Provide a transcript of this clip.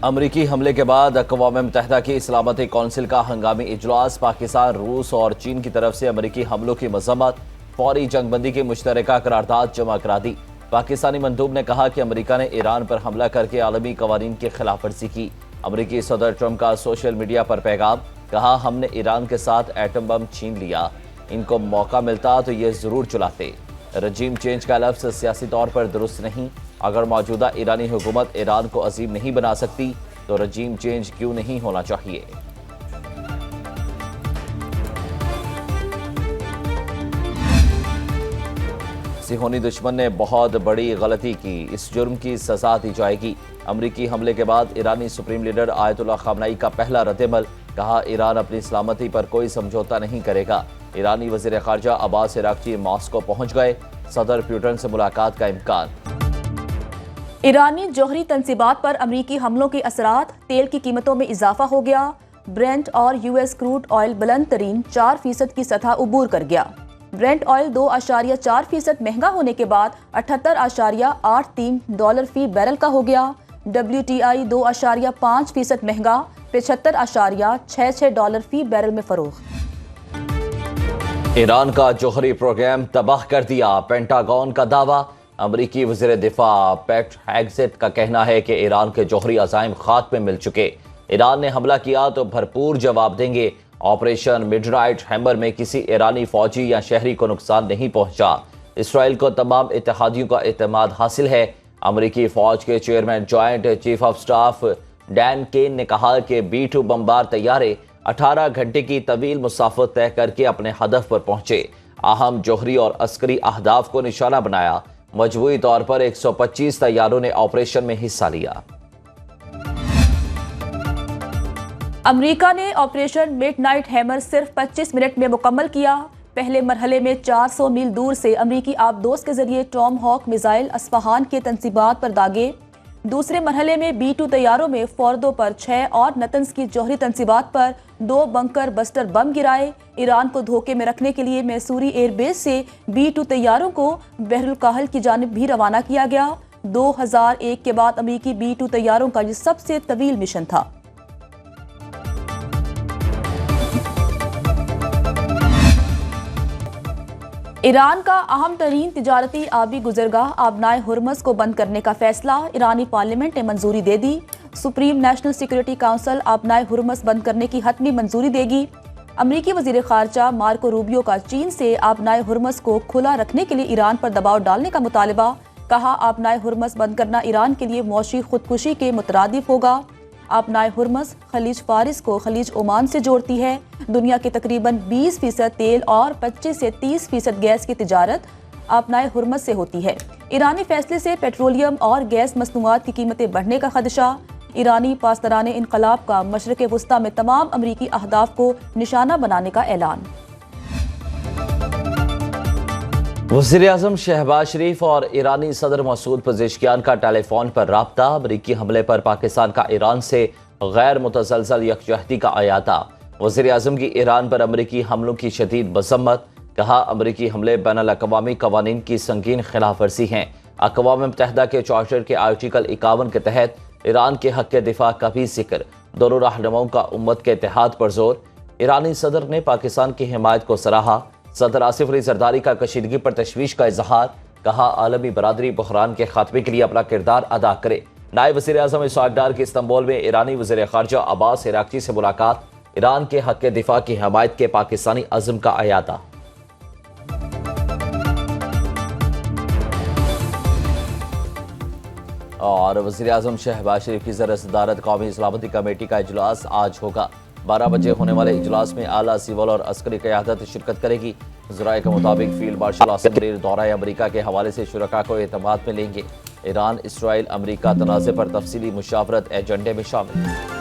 امریکی حملے کے بعد اقوام متحدہ کی سلامتی کونسل کا ہنگامی اجلاس، پاکستان، روس اور چین کی طرف سے امریکی حملوں کی مذمت، فوری جنگ بندی کی مشترکہ قرارداد جمع کرا دی۔ پاکستانی مندوب نے کہا کہ امریکہ نے ایران پر حملہ کر کے عالمی قوانین کی خلاف ورزی کی۔ امریکی صدر ٹرمپ کا سوشل میڈیا پر پیغام، کہا ہم نے ایران کے ساتھ ایٹم بم چھین لیا، ان کو موقع ملتا تو یہ ضرور چلاتے۔ رجیم چینج کا لفظ سیاسی طور پر درست نہیں، اگر موجودہ ایرانی حکومت ایران کو عظیم نہیں بنا سکتی تو رجیم چینج کیوں نہیں ہونا چاہیے۔ صہیونی دشمن نے بہت بڑی غلطی کی، اس جرم کی سزا دی جائے گی۔ امریکی حملے کے بعد ایرانی سپریم لیڈر آیت اللہ خامنئی کا پہلا رد عمل، کہا ایران اپنی سلامتی پر کوئی سمجھوتا نہیں کرے گا۔ ایرانی وزیر خارجہ عباس عراقچی ماسکو پہنچ گئے، صدر پیوٹن سے ملاقات کا امکان۔ ایرانی جوہری تنصیبات پر امریکی حملوں کے اثرات، تیل کی قیمتوں میں اضافہ ہو گیا، برینٹ اور یو ایس کروڈ آئل بلند ترین 4% کی سطح عبور کر گیا۔ برینٹ آئل 2.4% مہنگا ہونے کے بعد $78.83 فی بیرل کا ہو گیا۔ WTI 2.5% مہنگا، $75.66 فی بیرل میں فروخت۔ ایران کا جوہری پروگرام تباہ کر دیا، پینٹاگون کا دعویٰ۔ امریکی وزیر دفاع پیٹ ہیگزٹ کا کہنا ہے کہ ایران کے جوہری عزائم خاک میں مل چکے، ایران نے حملہ کیا تو بھرپور جواب دیں گے۔ آپریشن مڈنائٹ ہیمر میں کسی ایرانی فوجی یا شہری کو نقصان نہیں پہنچا، اسرائیل کو تمام اتحادیوں کا اعتماد حاصل ہے۔ امریکی فوج کے chairman joint chief of staff Dan Caine نے کہا کہ B-2 بمبار طیارے 18 گھنٹے کی طویل مسافت طے کر کے اپنے ہدف پر پہنچے، اہم جوہری اور عسکری اہداف کو نشانہ بنایا۔ مجموعی طور پر 125 طیاروں نے آپریشن میں حصہ لیا۔ امریکہ نے آپریشن مڈ نائٹ ہیمر صرف 25 منٹ میں مکمل کیا۔ پہلے مرحلے میں 400 میل دور سے امریکی آبدوز کے ذریعے ٹام ہاک میزائل اصفہان کے تنصیبات پر داغے۔ دوسرے مرحلے میں B-2 طیاروں میں فوردو پر 6 اور نتنز کی جوہری تنصیبات پر 2 بنکر بسٹر بم گرائے۔ ایران کو دھوکے میں رکھنے کے لیے میسوری ایئر بیس سے B-2 طیاروں کو بحر الکاہل کی جانب بھی روانہ کیا گیا۔ 2001 کے بعد امریکی B-2 طیاروں کا یہ سب سے طویل مشن تھا۔ ایران کا اہم ترین تجارتی آبی گزرگاہ آبنائے ہرمز کو بند کرنے کا فیصلہ، ایرانی پارلیمنٹ نے منظوری دے دی۔ سپریم نیشنل سیکورٹی کونسل آبنائے ہرمز بند کرنے کی حتمی منظوری دے گی۔ امریکی وزیر خارجہ مارکو روبیو کا چین سے آبنائے ہرمز کو کھلا رکھنے کے لیے ایران پر دباؤ ڈالنے کا مطالبہ، کہا آبنائے ہرمز بند کرنا ایران کے لیے معاشی خودکشی کے مترادف ہوگا۔ آبنائے ہرمز خلیج فارس کو خلیج عمان سے جوڑتی ہے۔ دنیا کے تقریباً 20% تیل اور 25 سے 30% گیس کی تجارت آبنائے ہرمز سے ہوتی ہے۔ ایرانی فیصلے سے پیٹرولیم اور گیس مصنوعات کی قیمتیں بڑھنے کا خدشہ، ایرانی پاسداران انقلاب کا مشرق وسطیٰ میں تمام امریکی اہداف کو نشانہ بنانے کا اعلان۔ وزیر اعظم شہباز شریف اور ایرانی صدر مسعود پزشکیان کا ٹیلی فون پر رابطہ، امریکی حملے پر پاکستان کا ایران سے غیر متزلزل یکجہتی کا اعادہ۔ وزیر اعظم کی ایران پر امریکی حملوں کی شدید مذمت، کہا امریکی حملے بین الاقوامی قوانین کی سنگین خلاف ورزی ہیں۔ اقوام متحدہ کے چارٹر کے آرٹیکل 51 کے تحت ایران کے حق دفاع کا بھی ذکر، دونوں رہنماؤں کا امت کے اتحاد پر زور۔ ایرانی صدر نے پاکستان کی حمایت کو سراہا، صدر آصف علی زرداری کا کشیدگی پر تشویش کا اظہار، کہا عالمی برادری بحران کے خاتمے کے لیے اپنا کردار ادا کرے۔ نائب وزیر اعظم اسحاق ڈار کی استنبول میں ایرانی وزیر خارجہ عباس عراقچی سے ملاقات، ایران کے حق دفاع کی حمایت کے پاکستانی عزم کا اعادہ۔ اور وزیر اعظم شہباز شریف کی زیر صدارت قومی سلامتی کمیٹی کا اجلاس آج ہوگا۔ 12 بجے ہونے والے اجلاس میں اعلیٰ سول اور عسکری قیادت شرکت کرے گی۔ ذرائع کے مطابق فیلڈ مارشل عاصم منیر دورہ امریکہ کے حوالے سے شرکاء کو اعتماد میں لیں گے۔ ایران اسرائیل امریکہ تنازع پر تفصیلی مشاورت ایجنڈے میں شامل۔